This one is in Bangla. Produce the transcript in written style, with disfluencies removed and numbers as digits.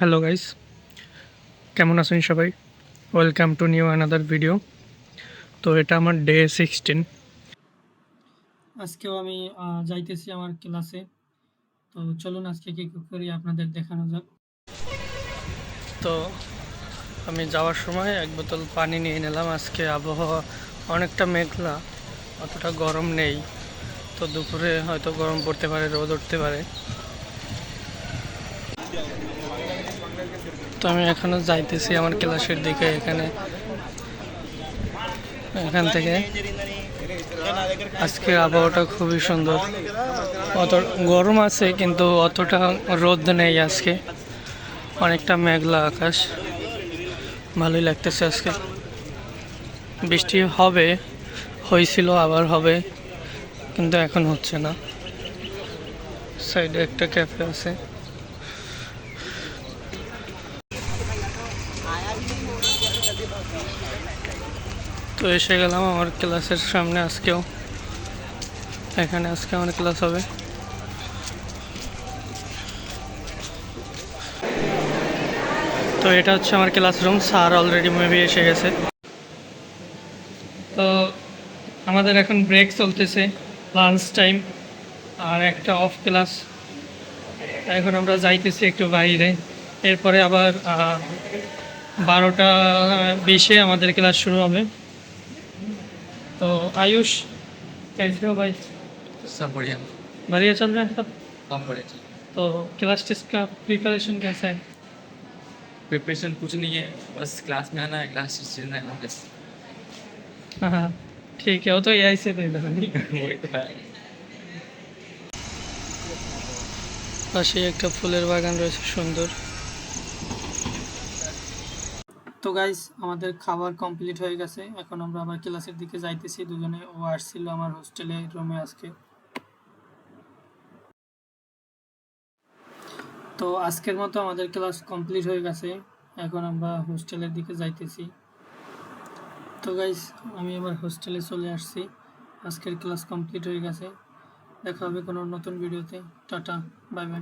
হ্যালো গাইস, কেমন আছেন সবাই? Welcome to new another video. তো এটা আমার ডে 16। আজকেও আমি যাইতেছি আমার ক্লাসে। তো চলুন আজকে কী করি আপনাদের দেখানো যাক। তো আমি যাওয়ার সময় এক বোতল পানি নিয়ে নিলাম। আজকে আবহাওয়া অনেকটা মেঘলা, অতটা গরম নেই। তো দুপুরে হয়তো গরম পড়তে পারে, রোদ উঠতে পারে। তো আমি এখনও যাইতেছি আমার ক্লাসের দিকে। এখান থেকে আজকের আবহাওয়াটা খুবই সুন্দর। অত গরম আছে কিন্তু অতটা রোদ নেই আজকে, অনেকটা মেঘলা আকাশ। ভালোই লাগতেছে আজকে। বৃষ্টি হবে, হয়েছিল, আবার হবে, কিন্তু এখন হচ্ছে না। সাইডে একটা ক্যাফে আছে। তো এসে গেলাম আমার ক্লাসের সামনে। আজকে আমার ক্লাস হবে। তো এটা হচ্ছে আমার ক্লাসরুম। স্যার অলরেডি মেবি এসে গেছে। তো আমাদের এখন ব্রেক চলতেছে, লাঞ্চ টাইম, আর একটা অফ ক্লাস। এখন আমরা যাইতেছি একটু বাইরে। এরপরে আবার 12টা 20-এ আমাদের ক্লাস শুরু হবে। तो आयुष, कैसे हो भाई? सब बढ़िया। बढ़िया चल रहा है सब। सब बढ़िया चल। तो क्लास टेस्ट का प्रिपरेशन कैसा है? प्रिपरेशन कुछ नहीं है, बस क्लास में आना है, क्लास चलना है बस। हाँ, ठीक है, वो तो यही से नहीं वही तो है। পাশে একটা ফুলের বাগান রয়েছে সুন্দর। তো গাইস, আমাদের খাবার কমপ্লিট হয়ে গেছে। এখন আমরা আবার ক্লাসের দিকে যাইতেছি দুজনে। ও আসছিল আমার হোস্টেলে রুমে আজকে। তো আজকের মতো আমাদের ক্লাস কমপ্লিট হয়ে গেছে। এখন আমরা হোস্টেলের দিকে যাইতেছি। তো গাইস, আমি এবার হোস্টেলে চলে আসছি। আজকের ক্লাস কমপ্লিট হয়ে গেছে। দেখা হবে কোনো নতুন ভিডিওতে। Tata, bye bye.